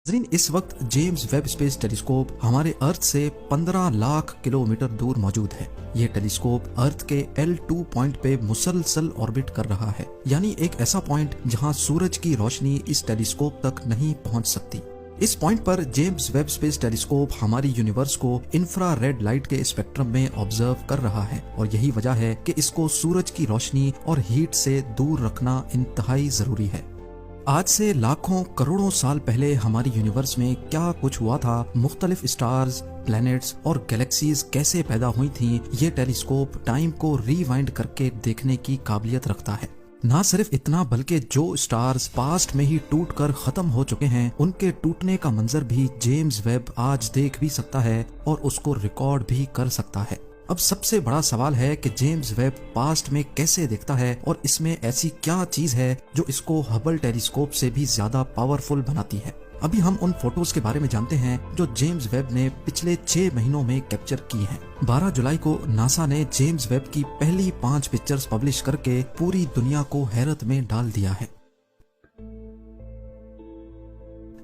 नाज़रीन, इस वक्त जेम्स वेब स्पेस टेलीस्कोप हमारे अर्थ से 15 लाख किलोमीटर दूर मौजूद है। ये टेलीस्कोप अर्थ के L2 पॉइंट पे मुसलसल ऑर्बिट कर रहा है, यानी एक ऐसा पॉइंट जहां सूरज की रोशनी इस टेलीस्कोप तक नहीं पहुंच सकती। इस पॉइंट पर जेम्स वेब स्पेस टेलीस्कोप हमारी यूनिवर्स को इंफ्रारेड लाइट के स्पेक्ट्रम में ऑब्जर्व कर रहा है और यही वजह है कि इसको सूरज की रोशनी और हीट से दूर रखना इंतहाई जरूरी है। आज से लाखों करोड़ों साल पहले हमारी यूनिवर्स में क्या कुछ हुआ था, मुख्तलिफ स्टार्स, प्लैनेट्स और गैलेक्सीज कैसे पैदा हुई थीं, ये टेलीस्कोप टाइम को रीवाइंड करके देखने की काबिलियत रखता है। ना सिर्फ इतना बल्कि जो स्टार्स पास्ट में ही टूटकर खत्म हो चुके हैं, उनके टूटने का मंजर भी जेम्स वेब आज देख भी सकता है और उसको रिकॉर्ड भी कर सकता है। अब सबसे बड़ा सवाल है कि जेम्स वेब पास्ट में कैसे देखता है और इसमें ऐसी क्या चीज है जो इसको हबल टेलीस्कोप से भी ज्यादा पावरफुल बनाती है। अभी हम उन फोटोज के बारे में जानते हैं जो जेम्स वेब ने पिछले 6 महीनों में कैप्चर की हैं। 12 जुलाई को नासा ने जेम्स वेब की पहली 5 पिक्चर्स पब्लिश करके पूरी दुनिया को हैरत में डाल दिया है।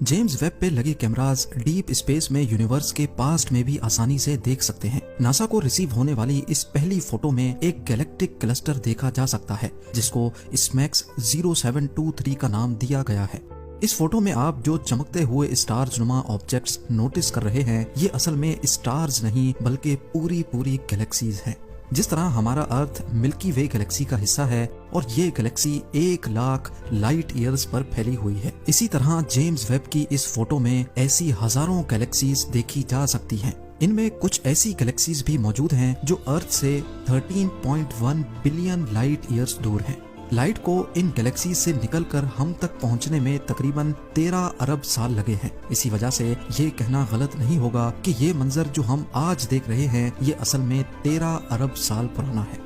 जेम्स वेब पे लगे कैमरास डीप स्पेस में यूनिवर्स के पास्ट में भी आसानी से देख सकते हैं। नासा को रिसीव होने वाली इस पहली फोटो में एक गैलेक्टिक क्लस्टर देखा जा सकता है जिसको स्मैक्स 0723 का नाम दिया गया है। इस फोटो में आप जो चमकते हुए स्टार्स नुमा ऑब्जेक्ट्स नोटिस कर रहे हैं, ये असल में स्टार्स नहीं बल्कि पूरी गैलेक्सीज हैं। जिस तरह हमारा अर्थ मिल्की वे गैलेक्सी का हिस्सा है और ये गैलेक्सी 1 लाख लाइट ईयर्स पर फैली हुई है, इसी तरह जेम्स वेब की इस फोटो में ऐसी हजारों गैलेक्सीज देखी जा सकती हैं। इनमें कुछ ऐसी गैलेक्सीज भी मौजूद हैं जो अर्थ से 13.1 बिलियन लाइट ईयर्स दूर हैं। लाइट को इन गैलेक्सी से निकलकर हम तक पहुंचने में तकरीबन 13 अरब साल लगे हैं। इसी वजह से ये कहना गलत नहीं होगा कि ये मंजर जो हम आज देख रहे हैं ये असल में 13 अरब साल पुराना है।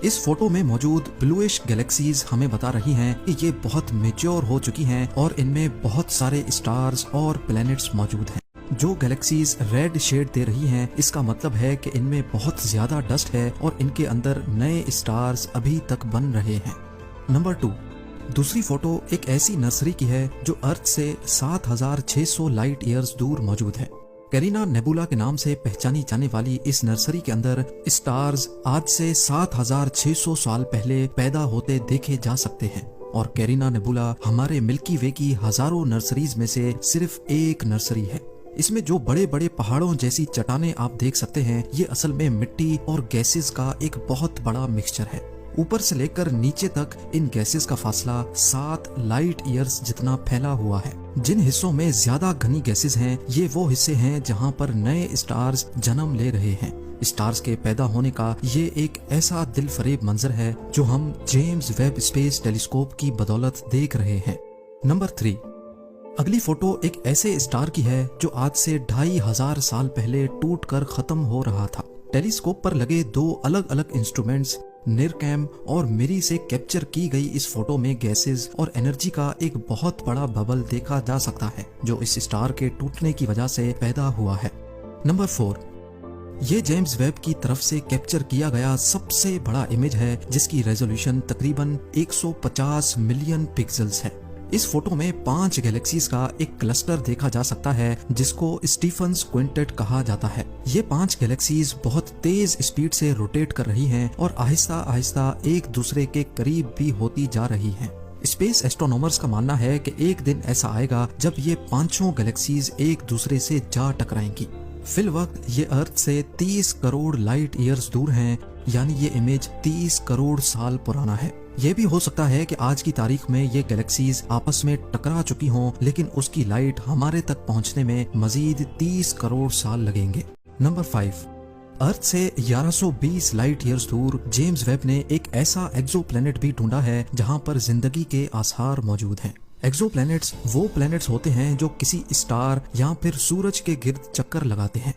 इस फोटो में मौजूद ब्लूइश गैलेक्सीज हमें बता रही हैं कि ये बहुत मैच्योर हो चुकी हैं और इनमें बहुत सारे स्टार्स और प्लैनेट्स मौजूद हैं। जो गैलेक्सीज रेड शेड दे रही हैं, इसका मतलब है कि इनमें बहुत ज्यादा डस्ट है और इनके अंदर नए स्टार्स अभी तक बन रहे हैं। नंबर 2, दूसरी फोटो एक ऐसी नर्सरी की है जो अर्थ से 7600 लाइट ईयर्स दूर मौजूद है। कैरिना नेबुला के नाम से पहचानी जाने वाली इस नर्सरी के अंदर स्टार्स आज से 7600 साल पहले पैदा होते देखे जा सकते हैं और कैरिना नेबुला हमारे मिल्की वे की हजारों नर्सरीज में से सिर्फ एक नर्सरी है। इसमें जो बड़े बड़े पहाड़ों जैसी चट्टानें आप देख सकते हैं, ये असल में मिट्टी और गैसेस का एक बहुत बड़ा मिक्सचर है। ऊपर से लेकर नीचे तक इन गैसेस का फासला 7 लाइट ईयर्स जितना फैला हुआ है। जिन हिस्सों में ज्यादा घनी गैसेस हैं, ये वो हिस्से हैं जहां पर नए स्टार्स जन्म ले रहे हैं। स्टार्स के पैदा होने का ये एक ऐसा दिल फरेब मंजर है जो हम जेम्स वेब स्पेस टेलीस्कोप की बदौलत देख रहे हैं। नंबर 3, अगली फोटो एक ऐसे स्टार की है जो आज से 2500 साल पहले टूटकर खत्म हो रहा था। टेलीस्कोप पर लगे 2 अलग अलग इंस्ट्रूमेंट्स निरकैम और मिरी से कैप्चर की गई इस फोटो में गैसेस और एनर्जी का एक बहुत बड़ा बबल देखा जा सकता है जो इस स्टार के टूटने की वजह से पैदा हुआ है। नंबर 4, ये जेम्स वेब की तरफ से कैप्चर किया गया सबसे बड़ा इमेज है जिसकी रेजोल्यूशन तकरीबन 150 मिलियन पिक्सेल्स है। इस फोटो में 5 गैलेक्सीज का एक क्लस्टर देखा जा सकता है जिसको स्टीफन्स क्विंटेट कहा जाता है। ये 5 गैलेक्सीज बहुत तेज स्पीड से रोटेट कर रही हैं और आहिस्ता आहिस्ता एक दूसरे के करीब भी होती जा रही हैं। स्पेस एस्ट्रोनॉमर्स का मानना है कि एक दिन ऐसा आएगा जब ये 5 गैलेक्सीज एक दूसरे से जा टकराएंगी। फिल वक्त ये अर्थ से 30 करोड़ लाइट ईयर्स दूर हैं, यानी ये इमेज 30 करोड़ साल पुराना है। ये भी हो सकता है कि आज की तारीख में ये गैलेक्सीज आपस में टकरा चुकी हों, लेकिन उसकी लाइट हमारे तक पहुंचने में मजीद 30 करोड़ साल लगेंगे। नंबर 5, अर्थ से 1120 लाइट ईयर्स दूर जेम्स वेब ने एक ऐसा एक्सोप्लैनेट भी ढूंढा है जहां पर जिंदगी के आसार मौजूद हैं। एक्सोप्लैनेट्स वो प्लैनेट्स होते हैं जो किसी स्टार या फिर सूरज के गिर्द चक्कर लगाते हैं।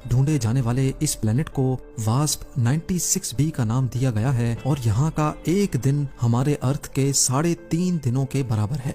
ढूंढे जाने वाले इस प्लेनेट को वास्प 96b का नाम दिया गया है और यहाँ का एक दिन हमारे अर्थ के 3.5 दिनों के बराबर है।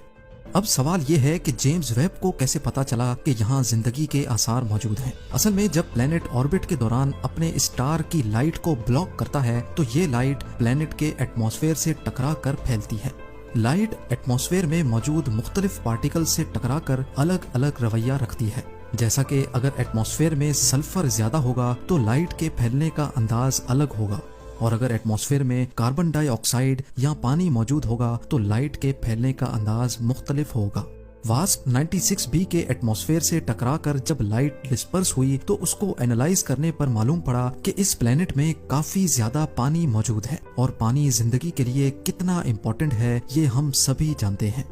अब सवाल ये है कि जेम्स वेब को कैसे पता चला कि यहाँ जिंदगी के आसार मौजूद हैं। असल में जब प्लेनेट ऑर्बिट के दौरान अपने स्टार की लाइट को ब्लॉक करता है तो ये लाइट प्लेनेट के एटमॉस्फेयर से टकरा कर फैलती है। लाइट एटमॉस्फेयर में मौजूद मुख्तलिफ पार्टिकल से टकराकर अलग अलग रवैया रखती है। जैसा कि अगर एटमॉस्फेयर में सल्फर ज्यादा होगा तो लाइट के फैलने का अंदाज अलग होगा, और अगर एटमॉस्फेयर में कार्बन डाइऑक्साइड या पानी मौजूद होगा तो लाइट के फैलने का अंदाज मुख्तलिफ होगा। वास्प 96b के एटमॉस्फेयर से टकराकर जब लाइट डिस्पर्स हुई तो उसको एनालाइज करने पर मालूम पड़ा कि इस प्लेनेट में काफी ज्यादा पानी मौजूद है, और पानी जिंदगी के लिए कितना इम्पोर्टेंट है ये हम सभी जानते हैं।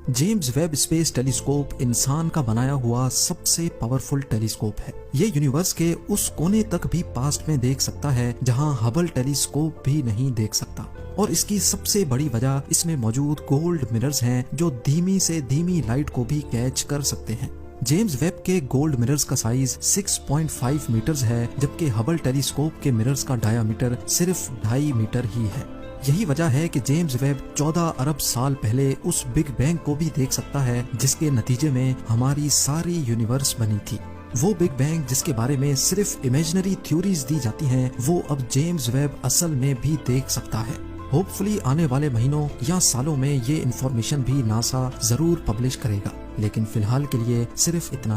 जेम्स वेब स्पेस टेलीस्कोप इंसान का बनाया हुआ सबसे पावरफुल टेलीस्कोप है। ये यूनिवर्स के उस कोने तक भी पास्ट में देख सकता है जहां हबल टेलीस्कोप भी नहीं देख सकता, और इसकी सबसे बड़ी वजह इसमें मौजूद गोल्ड मिरर्स हैं जो धीमी से धीमी लाइट को भी कैच कर सकते हैं। जेम्स वेब के गोल्ड मिरर्स का साइज 6.5 मीटर्स है, जबकि हबल टेलीस्कोप के मिरर्स का डायामीटर सिर्फ 2.5 मीटर ही है। यही वजह है कि जेम्स वेब 14 अरब साल पहले उस बिग बैंग को भी देख सकता है जिसके नतीजे में हमारी सारी यूनिवर्स बनी थी। वो बिग बैंग जिसके बारे में सिर्फ इमेजिनरी थ्योरीज दी जाती हैं, वो अब जेम्स वेब असल में भी देख सकता है। होपफुली आने वाले महीनों या सालों में ये इन्फॉर्मेशन भी नासा जरूर पब्लिश करेगा, लेकिन फिलहाल के लिए सिर्फ इतना।